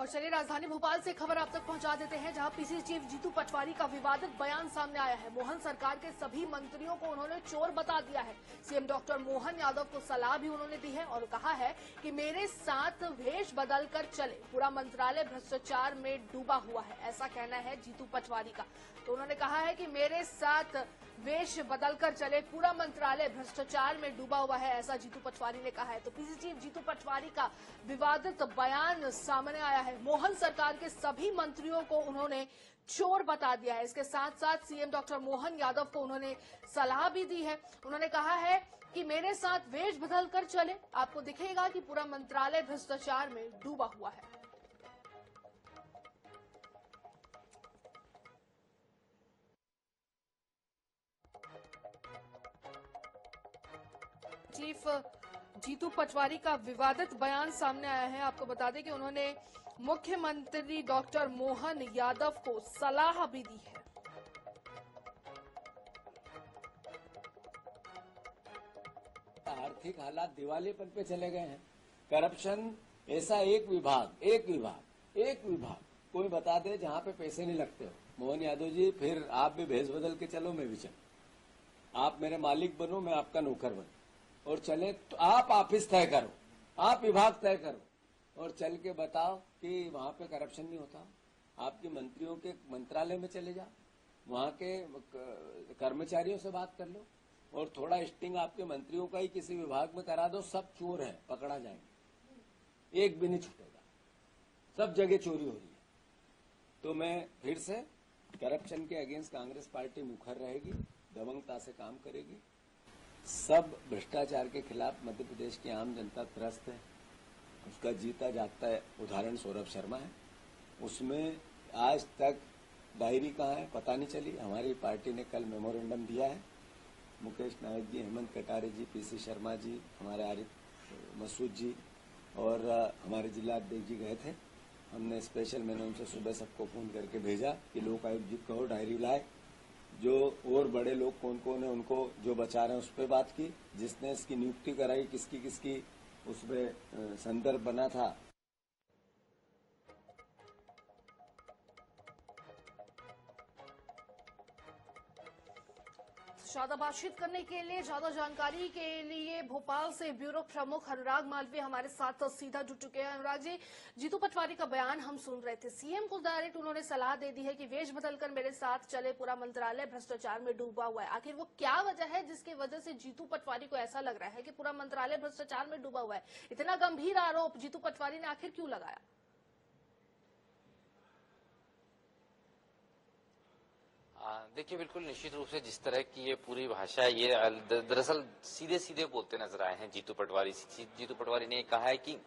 और चलिए राजधानी भोपाल से खबर आप तक पहुंचा देते हैं, जहां पीसीसी चीफ जीतू पटवारी का विवादित बयान सामने आया है। मोहन सरकार के सभी मंत्रियों को उन्होंने चोर बता दिया है। सीएम डॉक्टर मोहन यादव को सलाह भी उन्होंने दी है और कहा है कि मेरे साथ वेश बदलकर चले, पूरा मंत्रालय भ्रष्टाचार में डूबा हुआ है, ऐसा कहना है जीतू पटवारी का। तो उन्होंने कहा है कि मेरे साथ वेश बदलकर चले, पूरा मंत्रालय भ्रष्टाचार में डूबा हुआ है, ऐसा जीतू पटवारी ने कहा है। तो पीसीसी चीफ जीतू पटवारी का विवादित बयान सामने आया है। मोहन सरकार के सभी मंत्रियों को उन्होंने चोर बता दिया है। इसके साथ साथ सीएम डॉक्टर मोहन यादव को उन्होंने सलाह भी दी है। उन्होंने कहा है कि मेरे साथ वेश बदलकर चले, आपको दिखेगा कि पूरा मंत्रालय भ्रष्टाचार में डूबा हुआ है। चीफ जीतू पटवारी का विवादित बयान सामने आया है। आपको बता दें कि उन्होंने मुख्यमंत्री डॉक्टर मोहन यादव को सलाह भी दी है। आर्थिक हालात दिवालेपन पे चले गए हैं। करप्शन ऐसा एक विभाग कोई बता दे जहां पे पैसे नहीं लगते हो। मोहन यादव जी, फिर आप भी भेष बदल के चलो, मैं भी चलूं। आप मेरे मालिक बनो, मैं आपका नौकर बनूं और चले तो आप ऑफिस तय करो, आप विभाग तय करो और चल के बताओ कि वहां पे करप्शन नहीं होता। आपके मंत्रियों के मंत्रालय में चले जाओ, वहां के कर्मचारियों से बात कर लो और थोड़ा स्टिंग आपके मंत्रियों का ही किसी विभाग में करा दो। सब चोर हैं, पकड़ा जाएंगे, एक भी नहीं छूटेगा, सब जगह चोरी हो रही है। तो मैं फिर से करप्शन के अगेंस्ट कांग्रेस पार्टी मुखर रहेगी, दबंगता से काम करेगी। सब भ्रष्टाचार के खिलाफ मध्य प्रदेश की आम जनता त्रस्त है। उसका जीता जागता है उदाहरण सौरभ शर्मा है। उसमें आज तक डायरी कहाँ है पता नहीं चली। हमारी पार्टी ने कल मेमोरेंडम दिया है। मुकेश नायक जी, हेमंत कटारे जी, पीसी शर्मा जी, हमारे आरिफ मसूद जी और हमारे जिला अध्यक्ष जी गए थे। हमने स्पेशल मैंने उनसे सुबह सबको फोन करके भेजा कि लोकायुक्त जी कहो डायरी लाए। जो और बड़े लोग कौन कौन है उनको जो बचा रहे हैं उस पर बात की। जिसने इसकी नियुक्ति कराई, किसकी किसकी उसमें संदर्भ बना था। ज्यादा बातचीत करने के लिए, ज्यादा जानकारी के लिए भोपाल से ब्यूरो प्रमुख अनुराग मालवीय हमारे साथ सीधा जुड़ चुके हैं। अनुराग जी, जीतू पटवारी का बयान हम सुन रहे थे। सीएम को डायरेक्ट उन्होंने सलाह दे दी है कि वेश बदलकर मेरे साथ चले, पूरा मंत्रालय भ्रष्टाचार में डूबा हुआ है। आखिर वो क्या वजह है जिसकी वजह से जीतू पटवारी को ऐसा लग रहा है कि पूरा मंत्रालय भ्रष्टाचार में डूबा हुआ है? इतना गंभीर आरोप जीतू पटवारी ने आखिर क्यों लगाया? देखिए, बिल्कुल निश्चित रूप से जिस तरह की ये पूरी भाषा है, ये दरअसल सीधे सीधे बोलते नजर आए हैं जीतू पटवारी। जीतू पटवारी ने कहा है कि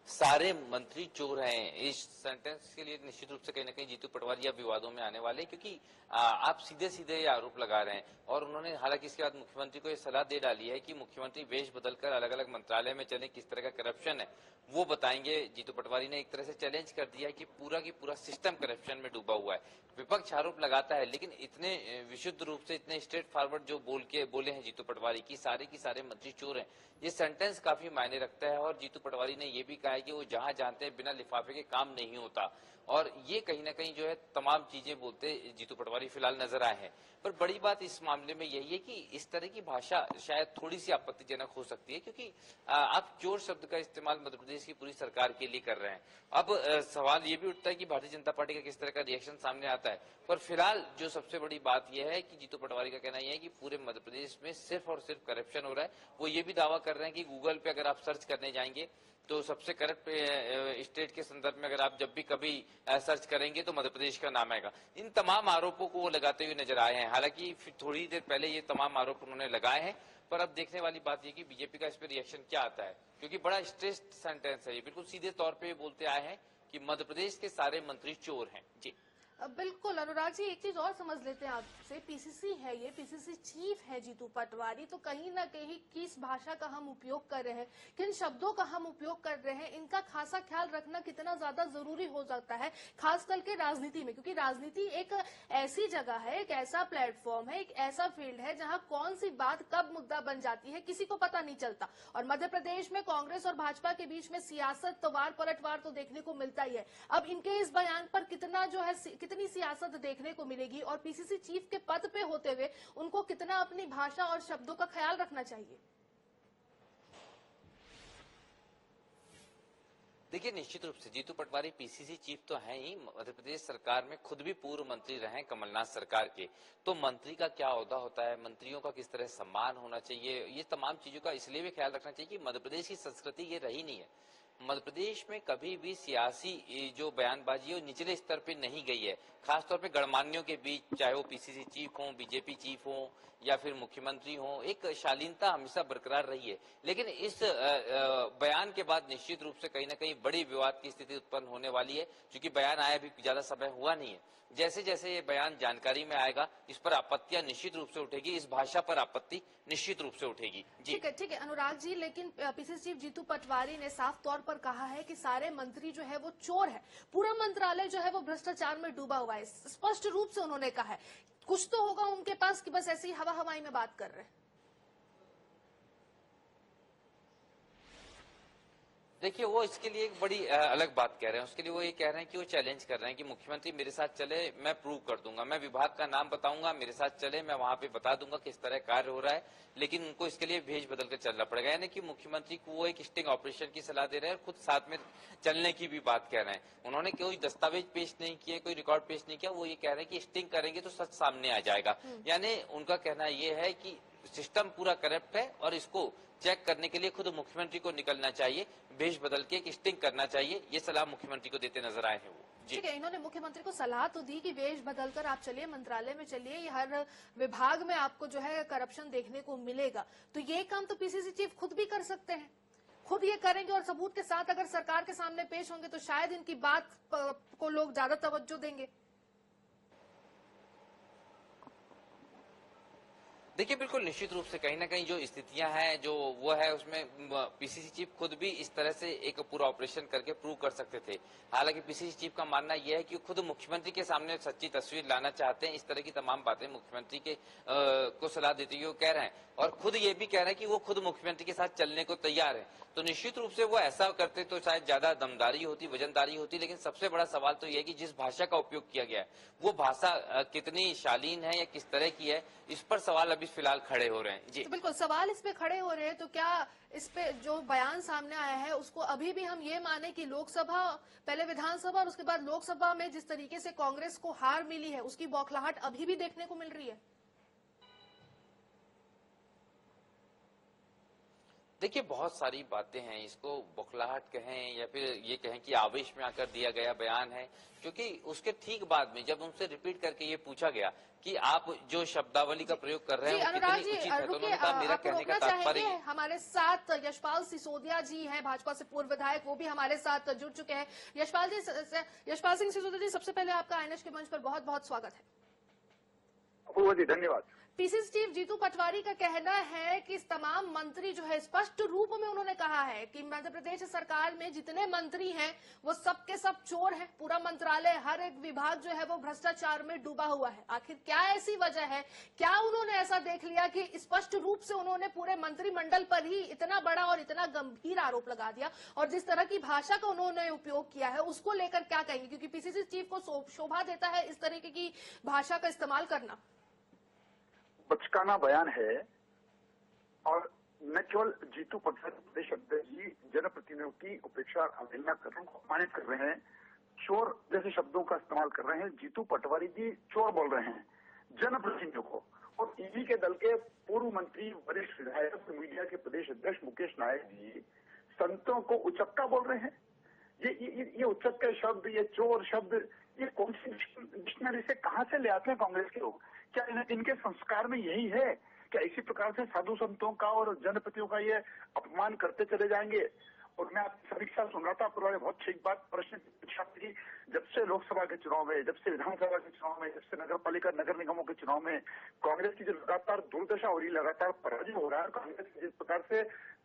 सारे मंत्री चोर हैं। इस सेंटेंस के लिए निश्चित रूप से कहीं ना कहीं जीतू पटवारी अब विवादों में आने वाले, क्योंकि आप सीधे सीधे ये आरोप लगा रहे हैं। और उन्होंने हालांकि इसके बाद मुख्यमंत्री को ये सलाह दे डाली है कि मुख्यमंत्री वेश बदलकर अलग अलग मंत्रालय में चले, किस तरह का करप्शन है वो बताएंगे। जीतू पटवारी ने एक तरह से चैलेंज कर दिया है कि पूरा की पूरा सिस्टम करप्शन में डूबा हुआ है। विपक्ष आरोप लगाता है, लेकिन इतने विशुद्ध रूप से, इतने स्ट्रेट फॉरवर्ड जो बोले हैं जीतू पटवारी की सारे मंत्री चोर हैं, ये सेंटेंस काफी मायने रखता है। और जीतू पटवारी ने ये भी कहा है कि वो जहां जानते हैं बिना लिफाफे के काम नहीं होता। और ये कहीं ना कहीं जो है तमाम चीजें बोलते जीतू पटवारी फिलहाल नजर आए हैं। पर बड़ी बात इस मामले में यही है कि इस तरह की भाषा शायद थोड़ी सी आपत्तिजनक हो सकती है, क्योंकि आप चोर शब्द का इस्तेमाल मध्य प्रदेश की पूरी सरकार के लिए कर रहे हैं। अब सवाल ये भी उठता है कि भारतीय जनता पार्टी का किस तरह का रिएक्शन सामने आता है। पर फिलहाल जो सबसे बड़ी बात यह है कि जीतू पटवारी का कहना यह है कि पूरे मध्य प्रदेश में सिर्फ और सिर्फ करप्शन हो रहा है। वो ये भी दावा कर रहे हैं कि गूगल पे अगर आप सर्च करने जाएंगे तो सबसे करप्ट स्टेट के संदर्भ में अगर आप जब भी कभी सर्च करेंगे तो मध्य प्रदेश का नाम आएगा। इन तमाम आरोपों को वो लगाते हुए नजर आए हैं। हालांकि थोड़ी देर पहले ये तमाम आरोप उन्होंने लगाए हैं, पर अब देखने वाली बात ये कि बीजेपी का इस पर रिएक्शन क्या आता है, क्योंकि बड़ा स्ट्रेस्ड सेंटेंस है ये। बिल्कुल सीधे तौर पर बोलते आए हैं कि मध्य प्रदेश के सारे मंत्री चोर हैं। जी बिल्कुल अनुराग जी, एक चीज और समझ लेते हैं आपसे। पीसीसी है, ये पीसीसी चीफ है जीतू पटवारी, तो कहीं ना कहीं किस भाषा का हम उपयोग कर रहे हैं, किन शब्दों का हम उपयोग कर रहे हैं, इनका खासा ख्याल रखना कितना ज्यादा जरूरी हो जाता है, खास करके राजनीति में। क्योंकि राजनीति एक ऐसी जगह है, एक ऐसा प्लेटफॉर्म है, एक ऐसा फील्ड है जहां कौन सी बात कब मुद्दा बन जाती है किसी को पता नहीं चलता। और मध्य प्रदेश में कांग्रेस और भाजपा के बीच में सियासत तवार पलटवार तो देखने को मिलता ही है। अब इनके इस बयान पर कितना जो है, कितनी सियासत देखने को मिलेगी, और पीसीसी चीफ के पद पे होते हुए उनको कितना अपनी भाषा और शब्दों का ख्याल रखना चाहिए? देखिए, निश्चित रूप से जीतू पटवारी पीसीसी चीफ तो हैं ही। मध्य प्रदेश सरकार में खुद भी पूर्व मंत्री रहे कमलनाथ सरकार के, तो मंत्री का क्या ओहदा होता है, मंत्रियों का किस तरह सम्मान होना चाहिए, ये तमाम चीजों का इसलिए भी ख्याल रखना चाहिए कि मध्य प्रदेश की संस्कृति ये रही नहीं है। मध्य प्रदेश में कभी भी सियासी जो बयानबाजी है वो निचले स्तर पे नहीं गई है, खासतौर पे गणमान्यों के बीच, चाहे वो पीसीसी चीफ हो, बीजेपी चीफ हो या फिर मुख्यमंत्री हो, एक शालीनता हमेशा बरकरार रही है। लेकिन इस बयान के बाद निश्चित रूप से कहीं ना कहीं बड़ी विवाद की स्थिति उत्पन्न होने वाली है, क्योंकि बयान आया भी ज्यादा समय हुआ नहीं है। जैसे जैसे ये बयान जानकारी में आएगा, इस पर आपत्तियां निश्चित रूप से उठेगी, इस भाषा पर आपत्ति निश्चित रूप से उठेगी। जी ठीक है अनुराग जी, लेकिन पीसीसी चीफ जीतू पटवारी ने साफ तौर पर कहा है कि सारे मंत्री जो है वो चोर है, पूरा मंत्रालय जो है वो भ्रष्टाचार में डूबा हुआ है। स्पष्ट रूप से उन्होंने कहा है। कुछ तो होगा उनके पास कि बस ऐसी हवा हवाई में बात कर रहे हैं। देखिए, वो इसके लिए एक बड़ी अलग बात कह रहे हैं। उसके लिए वो ये कह रहे हैं कि वो चैलेंज कर रहे हैं कि मुख्यमंत्री मेरे साथ चले, मैं प्रूव कर दूंगा, मैं विभाग का नाम बताऊंगा, मेरे साथ चले, मैं वहां पे बता दूंगा किस तरह कार्य हो रहा है, लेकिन उनको इसके लिए भेज बदल कर चलना पड़ेगा। यानी कि मुख्यमंत्री को वो एक स्टिंग ऑपरेशन की सलाह दे रहे हैं और खुद साथ में चलने की भी बात कह रहे हैं। उन्होंने कोई दस्तावेज पेश नहीं किए, कोई रिकॉर्ड पेश नहीं किया, वो ये कह रहे हैं कि स्टिंग करेंगे तो सच सामने आ जाएगा। यानी उनका कहना ये है कि सिस्टम पूरा करप्ट है और इसको चेक करने के लिए खुद मुख्यमंत्री को निकलना चाहिए, भेष बदल के एक स्टिंग करना चाहिए, ये सलाह मुख्यमंत्री को देते नजर आए हैं वो। ठीक है, इन्होंने मुख्यमंत्री को सलाह तो दी कि वेश बदलकर आप चलिए, मंत्रालय में चलिए, ये हर विभाग में आपको जो है करप्शन देखने को मिलेगा। तो ये काम तो पीसीसी चीफ खुद भी कर सकते हैं, खुद ये करेंगे और सबूत के साथ अगर सरकार के सामने पेश होंगे तो शायद इनकी बात को लोग ज्यादा तवज्जो देंगे। देखिए, बिल्कुल निश्चित रूप से कहीं ना कहीं जो स्थितियां हैं जो वो है, उसमें पीसीसी चीफ खुद भी इस तरह से एक पूरा ऑपरेशन करके प्रूव कर सकते थे। हालांकि पीसीसी चीफ का मानना यह है कि खुद मुख्यमंत्री के सामने सच्ची तस्वीर लाना चाहते हैं। इस तरह की तमाम बातें मुख्यमंत्री के को सलाह देते हुए वो कह रहे हैं, और खुद ये भी कह रहे हैं कि वो खुद मुख्यमंत्री के साथ चलने को तैयार है। तो निश्चित रूप से वो ऐसा करते तो शायद ज्यादा दमदारी होती, वजनदारी होती। लेकिन सबसे बड़ा सवाल तो यह है कि जिस भाषा का उपयोग किया गया है वो भाषा कितनी शालीन है या किस तरह की है, इस पर सवाल अभी फिलहाल खड़े हो रहे हैं। जी तो बिल्कुल सवाल इस पे खड़े हो रहे हैं। तो क्या इस पे जो बयान सामने आया है उसको अभी भी हम ये माने कि लोकसभा, पहले विधानसभा और उसके बाद लोकसभा में जिस तरीके से कांग्रेस को हार मिली है उसकी बौखलाहट अभी भी देखने को मिल रही है? देखिए, बहुत सारी बातें हैं, इसको बौखलाहट कहें या फिर ये कहें कि आवेश में आकर दिया गया बयान है। क्योंकि उसके ठीक बाद में जब उनसे रिपीट करके ये पूछा गया कि आप जो शब्दावली का प्रयोग कर रहे हैं वो कितनी उचित है, तो उन्होंने कहा मेरा कहने का तात्पर्य। हमारे साथ यशपाल सिसोदिया जी हैं, भाजपा से पूर्व विधायक, वो भी हमारे साथ जुड़ चुके हैं। यशपाल सिंह सिसोदिया जी, सबसे पहले आपका आईएनएच के मंच पर बहुत बहुत स्वागत है। जी धन्यवाद। पीसीसी चीफ जीतू पटवारी का कहना है कि तमाम मंत्री जो है, स्पष्ट रूप में उन्होंने कहा है कि मध्य प्रदेश सरकार में जितने मंत्री हैं वो सब के सब चोर हैं, पूरा मंत्रालय, हर एक विभाग जो है वो भ्रष्टाचार में डूबा हुआ है। आखिर क्या ऐसी वजह है, क्या उन्होंने ऐसा देख लिया कि स्पष्ट रूप से उन्होंने पूरे मंत्रिमंडल पर ही इतना बड़ा और इतना गंभीर आरोप लगा दिया? और जिस तरह की भाषा का उन्होंने उपयोग किया है उसको लेकर क्या कहेंगे, क्योंकि पीसीसी चीफ को शोभा देता है इस तरीके की भाषा का इस्तेमाल करना? बचकाना बयान है। और न केवल जीतू पटवारी प्रदेश अध्यक्ष जी जनप्रतिनिधियों की उपेक्षा अवहेलना कर रहे हैं, अपमानित कर रहे हैं, चोर जैसे शब्दों का इस्तेमाल कर रहे हैं। जीतू पटवारी जी चोर बोल रहे हैं जनप्रतिनिधियों को। और ईडी के दल के पूर्व मंत्री, वरिष्ठ विधायक, मीडिया के प्रदेश अध्यक्ष मुकेश नायक जी संतों को उचक्का बोल रहे हैं। ये उचक्के शब्द, ये चोर शब्द, ये कौन सी डिक्शनरी से कहां से ले आते हैं कांग्रेस के लोग? क्या इनके संस्कार में यही है कि इसी प्रकार से साधु संतों का और जनप्रतियों का ये अपमान करते चले जाएंगे? और मैं आपकी समीक्षा सुन रहा था, आपको बहुत ठीक बात प्रश्न पूछा कि जब से लोकसभा के चुनाव में, जब से विधानसभा के चुनाव में, जब से नगर पालिका नगर निगमों के चुनाव में कांग्रेस की जो लगातार दुर्दशा हो रही है, लगातार पराजय हो रहा है, कांग्रेस जिस प्रकार से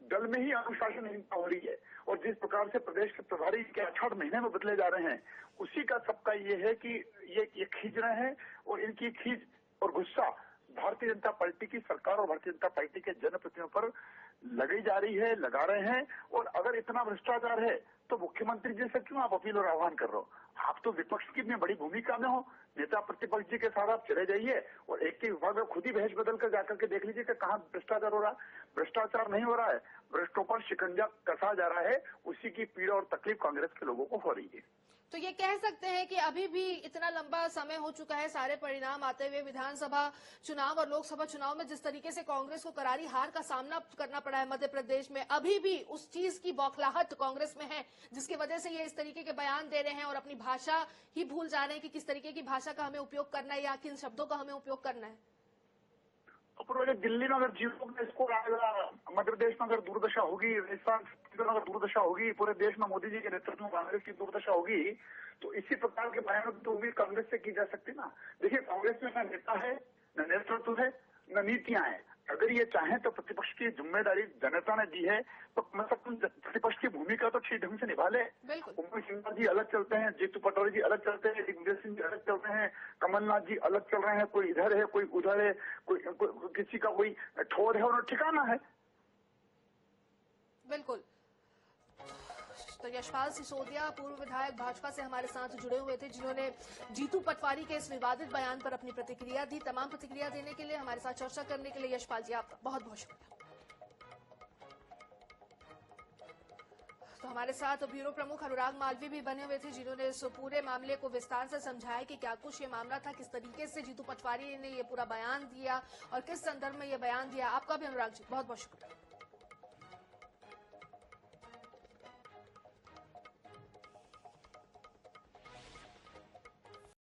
दल में ही अनुशासनहीनता हो रही है और जिस प्रकार से प्रदेश के प्रभारी के 8 महीने में बदले जा रहे हैं, उसी का सबका ये है कि ये खींच रहे हैं और इनकी खींच और गुस्सा भारतीय जनता पार्टी की सरकार और भारतीय जनता पार्टी के जनप्रतिनिधियों पर लगाई जा रही है, लगा रहे हैं। और अगर इतना भ्रष्टाचार है तो मुख्यमंत्री जी से क्यों आप अपील और आह्वान कर रहे हो? आप तो विपक्ष की इतनी बड़ी भूमिका में हो, नेता प्रतिपक्ष जी के साथ आप चले जाइए और एक के विभाग में खुद ही भेष बदल कर जाकर के देख लीजिए कि कहाँ भ्रष्टाचार हो रहा है। भ्रष्टाचार नहीं हो रहा है, भ्रष्टों पर शिकंजा कसा जा रहा है, उसी की पीड़ा और तकलीफ कांग्रेस के लोगों को हो रही है। तो ये कह सकते हैं कि अभी भी इतना लंबा समय हो चुका है सारे परिणाम आते हुए, विधानसभा चुनाव और लोकसभा चुनाव में जिस तरीके से कांग्रेस को करारी हार का सामना करना पड़ा है मध्य प्रदेश में, अभी भी उस चीज की बौखलाहट कांग्रेस में है जिसकी वजह से ये इस तरीके के बयान दे रहे हैं और अपनी भाषा ही भूल जा रहे हैं कि किस तरीके की भाषा का हमें उपयोग करना है या किन शब्दों का हमें उपयोग करना है। पूरे दिल्ली में अगर जीतोगे स्कोर आएगा, मध्य प्रदेश में अगर दुर्दशा होगी, राजस्थान में अगर दुर्दशा होगी, पूरे देश में मोदी जी के नेतृत्व में कांग्रेस की दुर्दशा होगी, तो इसी प्रकार के बयानों की तो उम्मीद कांग्रेस से की जा सकती ना। देखिए, कांग्रेस में न नेता है, न नेतृत्व है, न नीतियां हैं। अगर ये चाहें तो प्रतिपक्ष की जिम्मेदारी जनता ने दी है, तो कम से कम प्रतिपक्ष की भूमिका तो ठीक ढंग से निभा ले। उमेश सिन्हा जी अलग चलते हैं, जीतू पटवारी जी अलग चलते हैं, दिग्विजय सिंह जी अलग चल रहे हैं, कमलनाथ जी अलग चल रहे हैं, कोई इधर है, कोई उधर है, कोई किसी का कोई ठोर है और ठिकाना है। बिल्कुल। तो यशपाल सिसोदिया पूर्व विधायक भाजपा से हमारे साथ जुड़े हुए थे, जिन्होंने जीतू पटवारी के इस विवादित बयान पर अपनी प्रतिक्रिया दी। तमाम प्रतिक्रिया देने के लिए, हमारे साथ चर्चा करने के लिए यशपाल जी आपका बहुत बहुत शुक्रिया। तो हमारे साथ ब्यूरो प्रमुख अनुराग मालवीय भी बने हुए थे, जिन्होंने इस पूरे मामले को विस्तार से समझाया कि क्या कुछ ये मामला था, किस तरीके से जीतू पटवारी ने ये पूरा बयान दिया और किस संदर्भ में ये बयान दिया। आपका भी अनुराग जी बहुत बहुत शुक्रिया।